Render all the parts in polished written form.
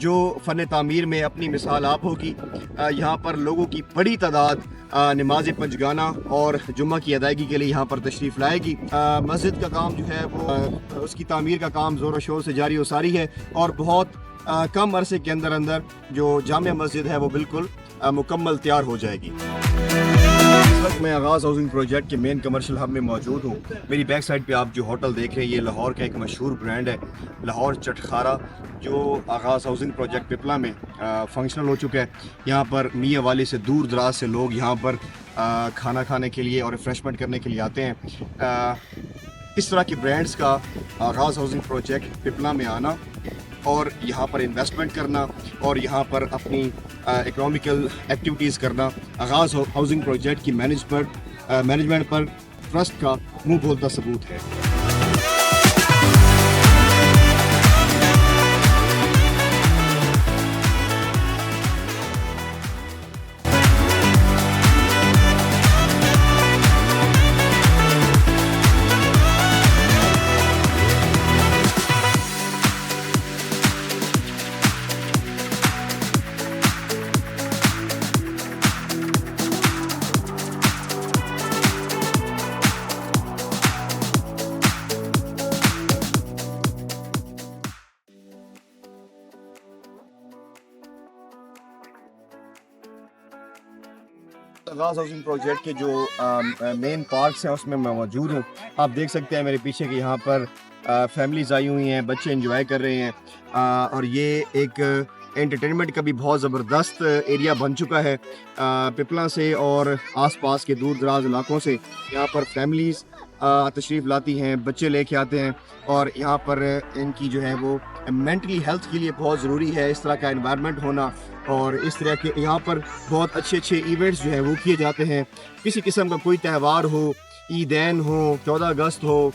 جو فن تعمیر میں اپنی مثال آپ ہوگی. یہاں پر لوگوں کی بڑی تعداد نماز پنجگانہ اور جمعہ کی ادائیگی کے لیے یہاں پر تشریف لائے گی. مسجد کا کام جو ہے وہ اس کی تعمیر کا کام زور و شور سے جاری و ساری ہے اور بہت کم عرصے کے اندر جو جامع مسجد ہے وہ بالکل مکمل تیار ہو جائے گی. اس وقت میں آغاز ہاؤسنگ پروجیکٹ کے مین کمرشل ہب میں موجود ہوں. میری بیک سائڈ پہ آپ جو ہوٹل دیکھ رہے ہیں یہ لاہور کا ایک مشہور برانڈ ہے لاہور چٹخارا, جو آغاز ہاؤسنگ پروجیکٹ پپلا میں فنکشنل ہو چکا ہے. یہاں پر میاں والی سے دور دراز سے لوگ یہاں پر کھانا کھانے کے لیے اور ریفریشمنٹ کرنے کے لیے آتے ہیں. اس طرح کے برانڈز کا آغاز ہاؤسنگ پروجیکٹ پپلا میں آنا اور یہاں پر انویسٹمنٹ کرنا اور یہاں پر اپنی اکنامیکل ایکٹیویٹیز کرنا آغاز ہاؤسنگ پروجیکٹ کی مینجمنٹ پر ٹرسٹ کا منہ بولتا ثبوت ہے. آغاز ہاؤسنگ پروجیکٹ کے جو مین پارکس ہیں اس میں موجود ہوں. آپ دیکھ سکتے ہیں میرے پیچھے کہ یہاں پر فیملیز آئی ہوئی ہیں, بچے انجوائے کر رہے ہیں اور یہ ایک انٹرٹینمنٹ کا بھی بہت زبردست ایریا بن چکا ہے. پپلا سے اور آس پاس کے دور دراز علاقوں سے یہاں پر فیملیز تشریف لاتی ہیں, بچے لے کے آتے ہیں اور یہاں پر ان کی جو ہے وہ مینٹلی ہیلتھ کے لیے بہت ضروری ہے اس طرح کا انوائرمنٹ ہونا. اور اس طرح کے یہاں پر بہت اچھے ایونٹس جو ہیں وہ کیے جاتے ہیں. کسی قسم کا کوئی تہوار ہو, عیدین ہو, 14 اگست ہو,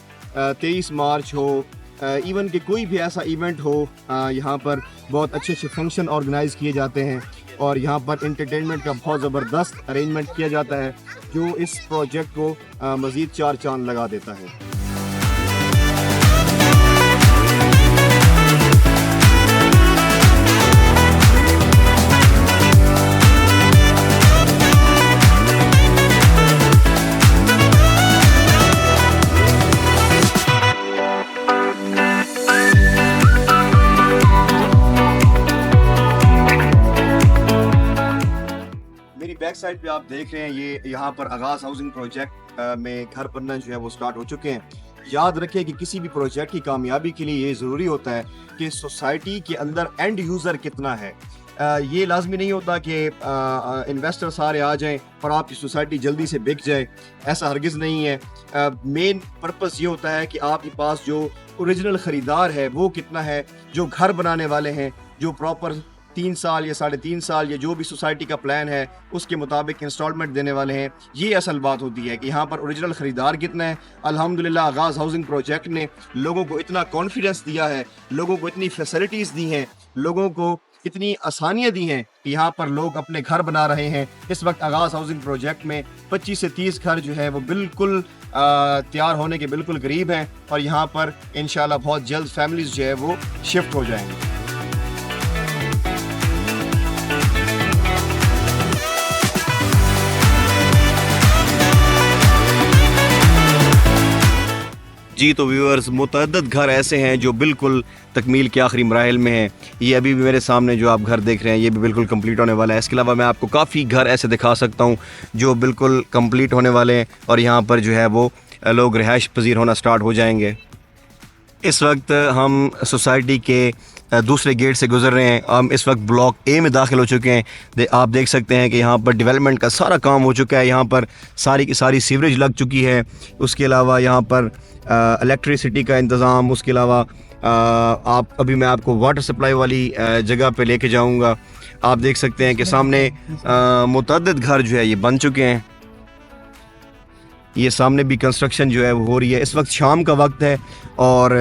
23 مارچ ہو, ایون کہ کوئی بھی ایسا ایونٹ ہو, یہاں پر بہت اچھے فنکشن آرگنائز کیے جاتے ہیں اور یہاں پر انٹرٹینمنٹ کا بہت زبردست ارینجمنٹ کیا جاتا ہے جو اس پروجیکٹ کو مزید 4 چاند لگا دیتا ہے. بیک سائڈ پہ آپ دیکھ رہے ہیں یہ یہاں پر آغاز ہاؤسنگ پروجیکٹ میں گھر بننا جو ہے وہ سٹارٹ ہو چکے ہیں. یاد رکھیں کہ کسی بھی پروجیکٹ کی کامیابی کے لیے یہ ضروری ہوتا ہے کہ سوسائٹی کے اندر اینڈ یوزر کتنا ہے. یہ لازمی نہیں ہوتا کہ انویسٹر سارے آ جائیں اور آپ کی سوسائٹی جلدی سے بک جائے, ایسا ہرگز نہیں ہے. مین پرپس یہ ہوتا ہے کہ آپ کے پاس جو اوریجنل خریدار ہے وہ کتنا ہے, جو گھر بنانے والے ہیں, جو پراپر 3 سال یا 3.5 سال یا جو بھی سوسائٹی کا پلان ہے اس کے مطابق انسٹالمنٹ دینے والے ہیں. یہ اصل بات ہوتی ہے کہ یہاں پر اوریجنل خریدار کتنا ہے. الحمدللہ آغاز ہاؤسنگ پروجیکٹ نے لوگوں کو اتنا کانفیڈنس دیا ہے, لوگوں کو اتنی فیسلٹیز دی ہیں, لوگوں کو اتنی آسانیاں دی ہیں کہ یہاں پر لوگ اپنے گھر بنا رہے ہیں. اس وقت آغاز ہاؤسنگ پروجیکٹ میں 25 سے 30 گھر جو ہے وہ بالکل تیار ہونے کے بالکل قریب ہیں اور یہاں پر انشاءاللہ بہت جلد فیملیز جو ہے وہ شفٹ ہو جائیں گے. جی تو ویورز, متعدد گھر ایسے ہیں جو بالکل تکمیل کے آخری مراحل میں ہیں. یہ ابھی بھی میرے سامنے جو آپ گھر دیکھ رہے ہیں یہ بھی بالکل کمپلیٹ ہونے والا ہے. اس کے علاوہ میں آپ کو کافی گھر ایسے دکھا سکتا ہوں جو بالکل کمپلیٹ ہونے والے ہیں اور یہاں پر جو ہے وہ لوگ رہائش پذیر ہونا سٹارٹ ہو جائیں گے. اس وقت ہم سوسائٹی کے دوسرے گیٹ سے گزر رہے ہیں. ہم اس وقت بلاک اے میں داخل ہو چکے ہیں. آپ دیکھ سکتے ہیں کہ یہاں پر ڈیولپمنٹ کا سارا کام ہو چکا ہے. یہاں پر ساری کی ساری سیوریج لگ چکی ہے. اس کے علاوہ یہاں پر الیکٹریسٹی کا انتظام, اس کے علاوہ ابھی میں آپ کو واٹر سپلائی والی جگہ پہ لے کے جاؤں گا. آپ دیکھ سکتے ہیں کہ سامنے متعدد گھر جو ہے یہ بن چکے ہیں. یہ سامنے بھی کنسٹرکشن جو ہے وہ ہو رہی ہے. اس وقت شام کا وقت ہے اور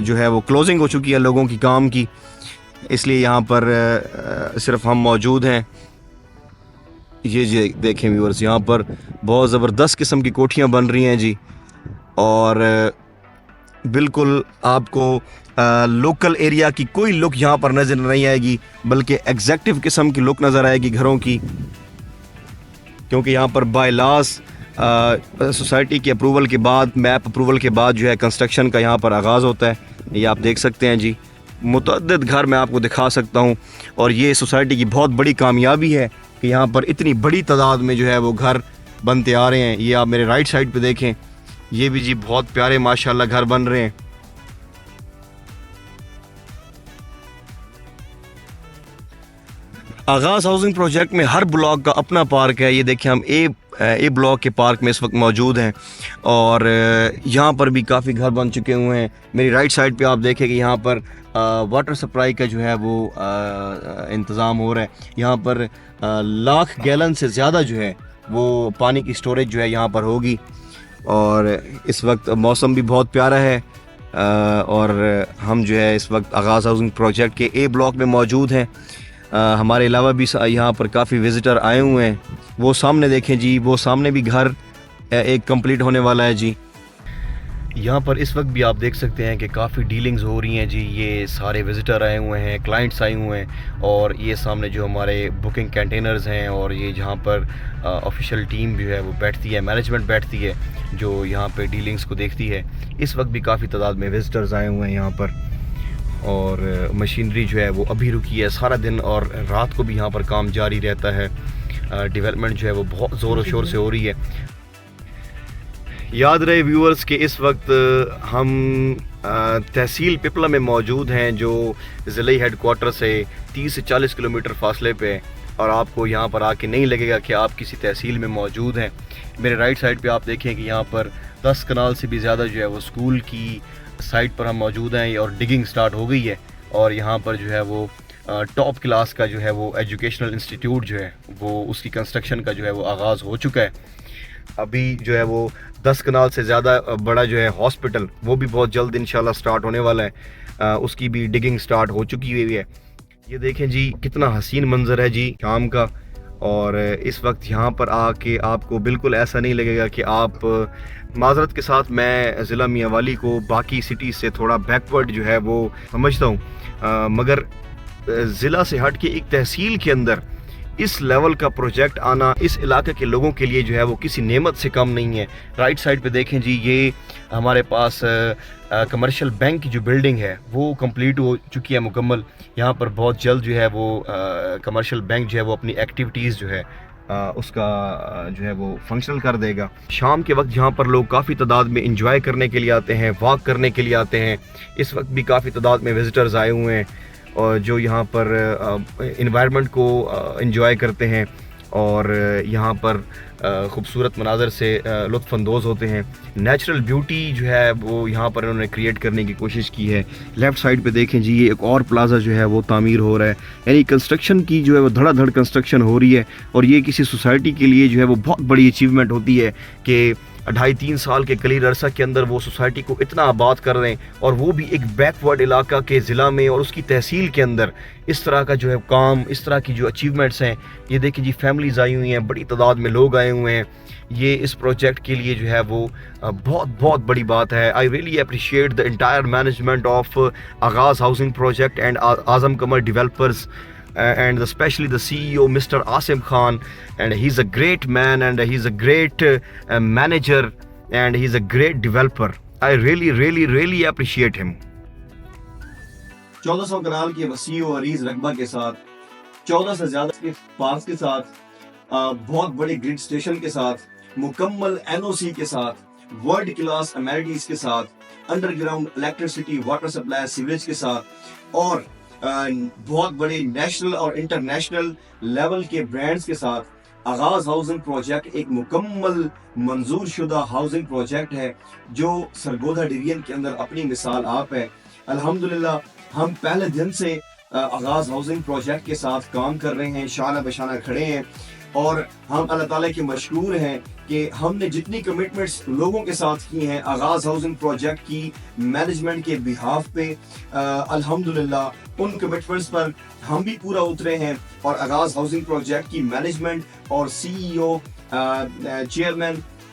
جو ہے وہ کلوزنگ ہو چکی ہے لوگوں کی کام کی, اس لیے یہاں پر صرف ہم موجود ہیں. یہ جی دیکھیں ویورز, یہاں پر بہت زبردست قسم کی کوٹھیاں بن رہی ہیں جی, اور بالکل آپ کو لوکل ایریا کی کوئی لک یہاں پر نظر نہیں آئے گی، بلکہ ایگزیکٹو قسم کی لک نظر آئے گی گھروں کی، کیونکہ یہاں پر بائی لاس سوسائٹی کے اپروول کے بعد، میپ اپروول کے بعد جو ہے کنسٹرکشن کا یہاں پر آغاز ہوتا ہے. یہ آپ دیکھ سکتے ہیں جی، متعدد گھر میں آپ کو دکھا سکتا ہوں، اور یہ سوسائٹی کی بہت بڑی کامیابی ہے کہ یہاں پر اتنی بڑی تعداد میں جو ہے وہ گھر بنتے آ رہے ہیں. یہ آپ میرے رائٹ سائڈ پہ دیکھیں، یہ بھی جی بہت پیارے ماشاءاللہ گھر بن رہے ہیں. آغاز ہاؤسنگ پروجیکٹ میں ہر بلاک کا اپنا پارک ہے. یہ دیکھیں ہم اے بلاک کے پارک میں اس وقت موجود ہیں، اور یہاں پر بھی کافی گھر بن چکے ہوئے ہیں. میری رائٹ سائڈ پہ آپ دیکھیں کہ یہاں پر واٹر سپلائی کا جو ہے وہ انتظام ہو رہا ہے. یہاں پر 1,00,000 گیلن سے زیادہ جو ہے وہ پانی کی سٹوریج جو ہے یہاں پر ہوگی. اور اس وقت موسم بھی بہت پیارا ہے، اور ہم جو ہے اس وقت آغاز ہاؤسنگ پروجیکٹ کے اے بلاک میں موجود ہیں. ہمارے علاوہ بھی یہاں پر کافی وزٹر آئے ہوئے ہیں. وہ سامنے دیکھیں جی، وہ سامنے بھی گھر ایک کمپلیٹ ہونے والا ہے جی. یہاں پر اس وقت بھی آپ دیکھ سکتے ہیں کہ کافی ڈیلنگز ہو رہی ہیں جی. یہ سارے وزٹر آئے ہوئے ہیں، کلائنٹس آئے ہوئے ہیں، اور یہ سامنے جو ہمارے بکنگ کنٹینرز ہیں، اور یہ جہاں پر آفیشیل ٹیم بھی ہے وہ بیٹھتی ہے، مینجمنٹ بیٹھتی ہے جو یہاں پہ ڈیلنگز کو دیکھتی ہے. اس وقت بھی کافی تعداد میں وزٹرز آئے ہوئے ہیں یہاں پر، اور مشینری جو ہے وہ ابھی رکی ہے. سارا دن اور رات کو بھی یہاں پر کام جاری رہتا ہے. ڈیولپمنٹ جو ہے وہ بہت زور و شور سے ہو رہی ہے. یاد رہے ویورز کہ اس وقت ہم تحصیل پپلا میں موجود ہیں، جو ضلعی ہیڈ کوارٹر سے 30 سے 40 کلومیٹر فاصلے پہ، اور آپ کو یہاں پر آ کے نہیں لگے گا کہ آپ کسی تحصیل میں موجود ہیں. میرے رائٹ سائڈ پہ آپ دیکھیں کہ یہاں پر 10 کنال سے بھی زیادہ جو ہے وہ اسکول کی سائٹ پر ہم موجود ہیں، اور ڈگنگ سٹارٹ ہو گئی ہے. اور یہاں پر جو ہے وہ ٹاپ کلاس کا جو ہے وہ ایجوکیشنل انسٹیٹیوٹ جو ہے وہ اس کی کنسٹرکشن کا جو ہے وہ آغاز ہو چکا ہے. ابھی جو ہے وہ 10 کنال سے زیادہ بڑا جو ہے ہاسپٹل، وہ بھی بہت جلد انشاءاللہ سٹارٹ ہونے والا ہے. اس کی بھی ڈگنگ سٹارٹ ہو چکی ہوئی ہے. یہ دیکھیں جی کتنا حسین منظر ہے جی شام کا. اور اس وقت یہاں پر آ کے آپ کو بالکل ایسا نہیں لگے گا کہ آپ، معذرت کے ساتھ میں ضلع میاں والی کو باقی سٹیز سے تھوڑا بیکورڈ جو ہے وہ سمجھتا ہوں، مگر ضلع سے ہٹ کے ایک تحصیل کے اندر اس لیول کا پروجیکٹ آنا اس علاقے کے لوگوں کے لیے جو ہے وہ کسی نعمت سے کم نہیں ہے. رائٹ سائڈ پہ دیکھیں جی، یہ ہمارے پاس کمرشل بینک کی جو بلڈنگ ہے وہ کمپلیٹ ہو چکی ہے، مکمل. یہاں پر بہت جلد جو ہے وہ کمرشل بینک جو ہے وہ اپنی ایکٹیویٹیز جو ہے اس کا جو ہے وہ فنکشنل کر دے گا. شام کے وقت یہاں پر لوگ کافی تعداد میں انجوائے کرنے کے لیے آتے ہیں، واک کرنے کے لیے آتے ہیں. اس وقت بھی کافی تعداد میں وزٹرز آئے ہوئے ہیں، اور جو یہاں پر انوائرمنٹ کو انجوائے کرتے ہیں، اور یہاں پر خوبصورت مناظر سے لطف اندوز ہوتے ہیں. نیچرل بیوٹی جو ہے وہ یہاں پر انہوں نے کریٹ کرنے کی کوشش کی ہے. لیفٹ سائڈ پہ دیکھیں جی، یہ ایک اور پلازا جو ہے وہ تعمیر ہو رہا ہے. یعنی کنسٹرکشن کی جو ہے وہ دھڑا دھڑ کنسٹرکشن ہو رہی ہے، اور یہ کسی سوسائٹی کے لیے جو ہے وہ بہت بڑی اچیومنٹ ہوتی ہے کہ 2.5-3 سال کے قلیل عرصہ کے اندر وہ سوسائٹی کو اتنا آباد کر رہے ہیں، اور وہ بھی ایک بیک ورڈ علاقہ کے ضلع میں اور اس کی تحصیل کے اندر. اس طرح کا جو ہے کام، اس طرح کی جو اچیومنٹس ہیں، یہ دیکھیں جی فیملیز آئی ہوئی ہیں، بڑی تعداد میں لوگ آئے ہوئے ہیں. یہ اس پروجیکٹ کے لیے جو ہے وہ بہت بہت بڑی بات ہے. I really appreciate the entire management of Aghaz housing project and Azam Qamar developers, and especially the CEO Mr. Asim Khan, and he's a great man, and he's a great manager, and he's a great developer. I really appreciate him. 1400 Kunal کی وسیع و عریض رقبہ کے ساتھ، 14 سے زیادہ کے parks کے ساتھ، بہت بڑے گریڈ اسٹیشن کے ساتھ، مکمل NOC کے ساتھ، ورلڈ کلاس امیونٹیز کے ساتھ، under ground electricity, water supply, sewerage کے ساتھ، اور بہت بڑے نیشنل اور انٹرنیشنل لیول کے برانڈز کے ساتھ آغاز ہاؤسنگ پروجیکٹ ایک مکمل منظور شدہ ہاؤسنگ پروجیکٹ ہے جو سرگودا ڈویژن کے اندر اپنی مثال آپ ہے. الحمدللہ ہم پہلے دن سے آغاز ہاؤسنگ پروجیکٹ کے ساتھ کام کر رہے ہیں، شانہ بشانہ کھڑے ہیں، اور ہم اللہ تعالیٰ کے مشکور ہیں کہ ہم نے جتنی کمٹمنٹس لوگوں کے ساتھ کی ہیں آغاز ہاؤسنگ پروجیکٹ کی مینجمنٹ کے بہاف پہ، الحمدللہ ان کمٹمنٹس پر ہم بھی پورا اترے ہیں. اور آغاز ہاؤسنگ پروجیکٹ کی مینجمنٹ اور CEO چیئرمین